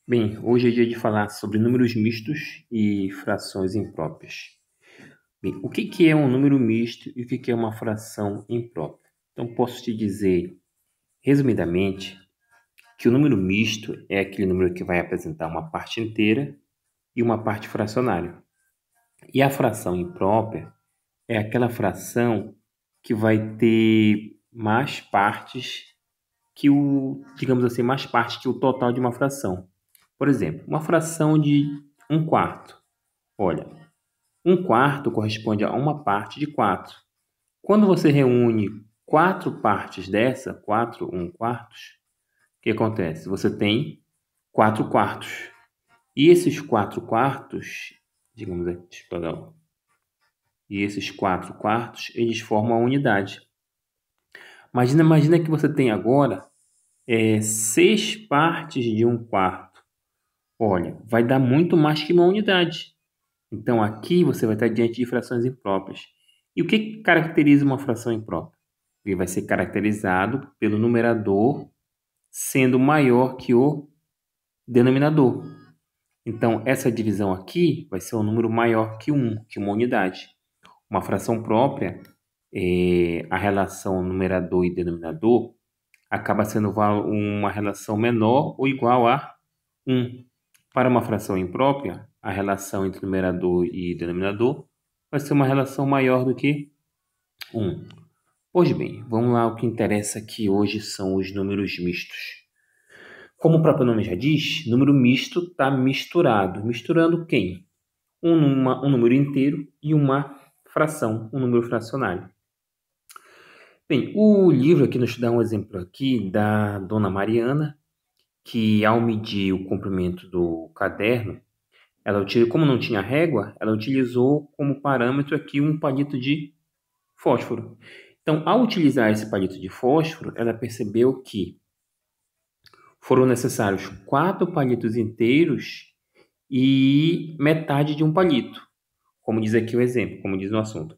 Bem, hoje é dia de falar sobre números mistos e frações impróprias. Bem, o que é um número misto e o que é uma fração imprópria? Então, posso te dizer, resumidamente, que o número misto é aquele número que vai apresentar uma parte inteira e uma parte fracionária. E a fração imprópria é aquela fração que vai ter mais partes digamos assim, mais partes que o total de uma fração. Por exemplo, uma fração de 1/4. Olha, 1/4 corresponde a uma parte de 4. Quando você reúne 4 partes dessa, 4 1/4, o que acontece? Você tem 4 quartos. E esses 4 quartos, digamos aqui, deixa eu pegar, e esses 4 quartos, eles formam a unidade. Imagina que você tem agora 6 partes de 1/4. Olha, vai dar muito mais que uma unidade. Então, aqui você vai estar diante de frações impróprias. E o que caracteriza uma fração imprópria? Ele vai ser caracterizado pelo numerador sendo maior que o denominador. Então, essa divisão aqui vai ser um número maior que 1, que uma unidade. Uma fração própria, a relação numerador e denominador acaba sendo uma relação menor ou igual a 1. Para uma fração imprópria, a relação entre numerador e denominador vai ser uma relação maior do que 1. Pois bem, vamos lá, o que interessa aqui hoje são os números mistos. Como o próprio nome já diz, número misto está misturado. Misturando quem? Um número inteiro e uma fração, um número fracionário. Bem, o livro aqui nos dá um exemplo aqui da Dona Mariana, que ao medir o comprimento do caderno, como não tinha régua, ela utilizou como parâmetro aqui um palito de fósforo. Então, ao utilizar esse palito de fósforo, ela percebeu que foram necessários 4 palitos inteiros e metade de um palito, como diz aqui o exemplo, como diz no assunto.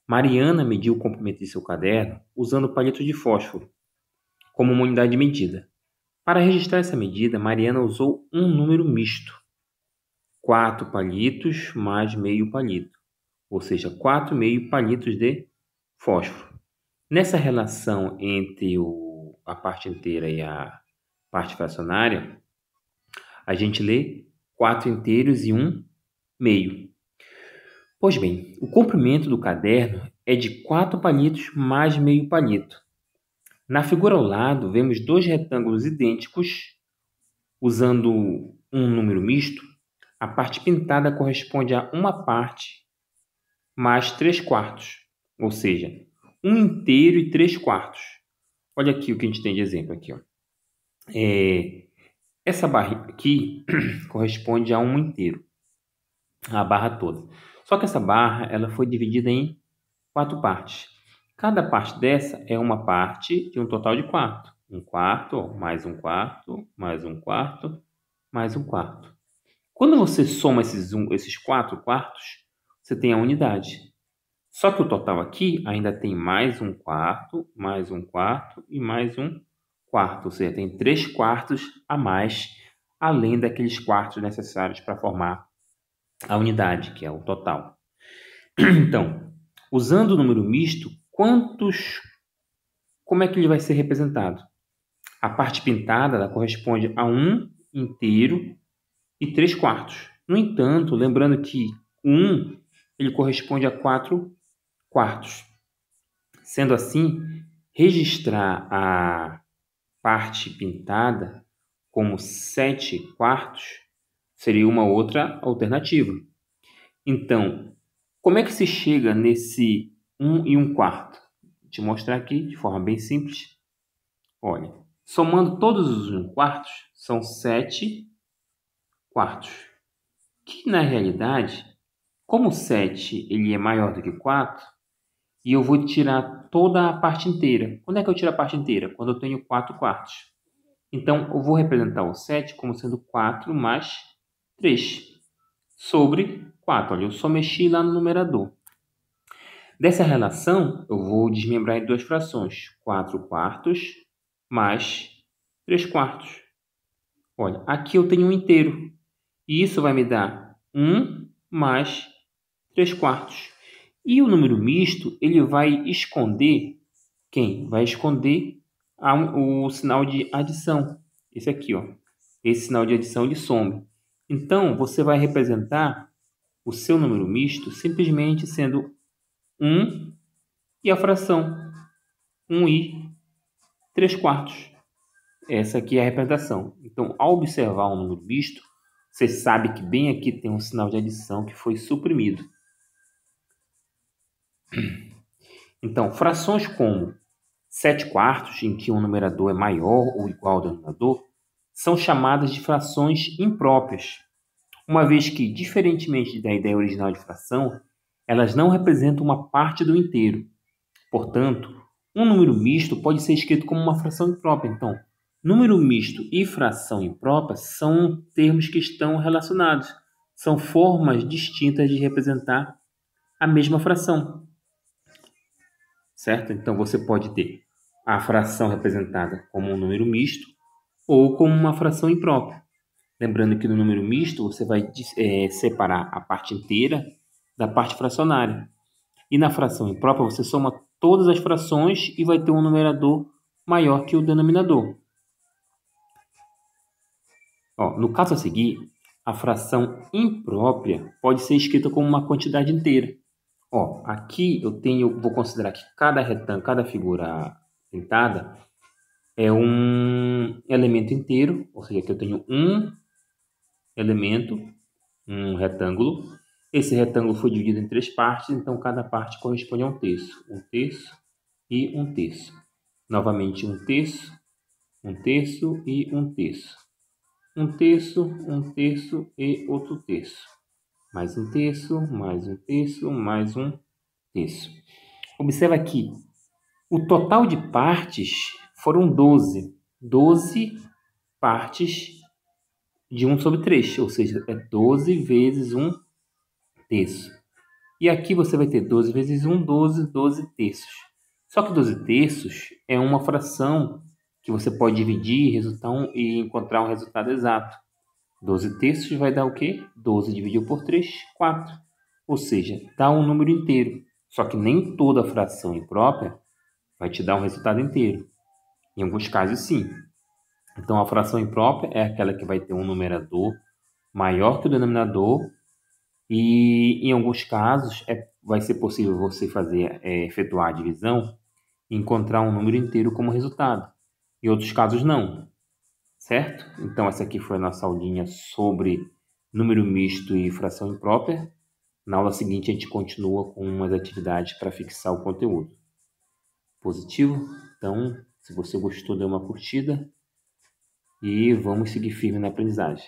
Mariana mediu o comprimento de seu caderno usando o palito de fósforo como uma unidade de medida. Para registrar essa medida, Mariana usou um número misto, 4 palitos mais meio palito, ou seja, 4 meio palitos de fósforo. Nessa relação entre a parte inteira e a parte fracionária, a gente lê 4 inteiros e 1 meio. Pois bem, o comprimento do caderno é de 4 palitos mais meio palito. Na figura ao lado, vemos 2 retângulos idênticos. Usando um número misto, a parte pintada corresponde a uma parte mais 3/4, ou seja, 1 inteiro e 3/4. Olha aqui o que a gente tem de exemplo aqui, ó. Essa barra aqui corresponde a 1 inteiro, a barra toda. Só que essa barra ela foi dividida em 4 partes. Cada parte dessa é uma parte de um total de 4. 1/4, mais 1/4, mais 1/4, mais 1/4. Quando você soma esses 4 quartos, você tem a unidade. Só que o total aqui ainda tem mais 1/4, mais 1/4 e mais 1/4. Ou seja, tem 3/4 a mais, além daqueles quartos necessários para formar a unidade, que é o total. Então, usando o número misto, como é que ele vai ser representado? A parte pintada ela corresponde a 1 inteiro e 3/4. No entanto, lembrando que 1 ele corresponde a 4/4. Sendo assim, registrar a parte pintada como 7/4 seria uma outra alternativa. Então, como é que se chega nesse 1 e 1/4? Vou te mostrar aqui de forma bem simples. Olha, somando todos os 1/4 são 7/4. Que na realidade, como 7 ele é maior do que 4, e eu vou tirar toda a parte inteira. Quando é que eu tiro a parte inteira? Quando eu tenho 4/4. Então, eu vou representar o 7 como sendo 4 mais 3 sobre 4. Olha, eu só mexi lá no numerador. Dessa relação, eu vou desmembrar em 2 frações. 4/4 mais 3/4. Olha, aqui eu tenho um inteiro. E isso vai me dar 1 mais 3/4. E o número misto, ele vai esconder quem? Vai esconder o sinal de adição. Esse aqui, ó. Esse sinal de adição, ele some. Então, você vai representar o seu número misto simplesmente sendo 1 e a fração 1/3/4. Essa aqui é a representação. Então, ao observar um número misto, você sabe que bem aqui tem um sinal de adição que foi suprimido. Então, frações como 7/4, em que o numerador é maior ou igual ao denominador, são chamadas de frações impróprias, uma vez que, diferentemente da ideia original de fração, elas não representam uma parte do inteiro. Portanto, um número misto pode ser escrito como uma fração imprópria. Então, número misto e fração imprópria são termos que estão relacionados, são formas distintas de representar a mesma fração, certo? Então, você pode ter a fração representada como um número misto ou como uma fração imprópria. Lembrando que no número misto você vai separar a parte inteira da parte fracionária. E na fração imprópria você soma todas as frações e vai ter um numerador maior que o denominador. Ó, no caso a seguir, a fração imprópria pode ser escrita como uma quantidade inteira. Ó, aqui vou considerar que cada retângulo, cada figura pintada é um elemento inteiro, ou seja, que eu tenho um elemento, um retângulo. Esse retângulo foi dividido em 3 partes, então cada parte corresponde a um terço. Um terço e um terço. Novamente um terço e um terço. Um terço e outro terço. Mais um terço, mais um terço, mais um terço. Observa aqui, o total de partes foram 12. 12 partes de 1/3, ou seja, é 12 vezes 1/3. E aqui você vai ter 12 vezes 1, 12 terços. Só que 12 terços é uma fração que você pode dividir e encontrar um resultado exato. 12 terços vai dar o quê? 12 dividido por 3, 4. Ou seja, dá um número inteiro. Só que nem toda fração imprópria vai te dar um resultado inteiro. Em alguns casos, sim. Então, a fração imprópria é aquela que vai ter um numerador maior que o denominador e, em alguns casos, vai ser possível você efetuar a divisão e encontrar um número inteiro como resultado. Em outros casos, não. Certo? Então, essa aqui foi a nossa aulinha sobre número misto e fração imprópria. Na aula seguinte, a gente continua com umas atividades para fixar o conteúdo. Positivo? Então, se você gostou, dê uma curtida e vamos seguir firme na aprendizagem.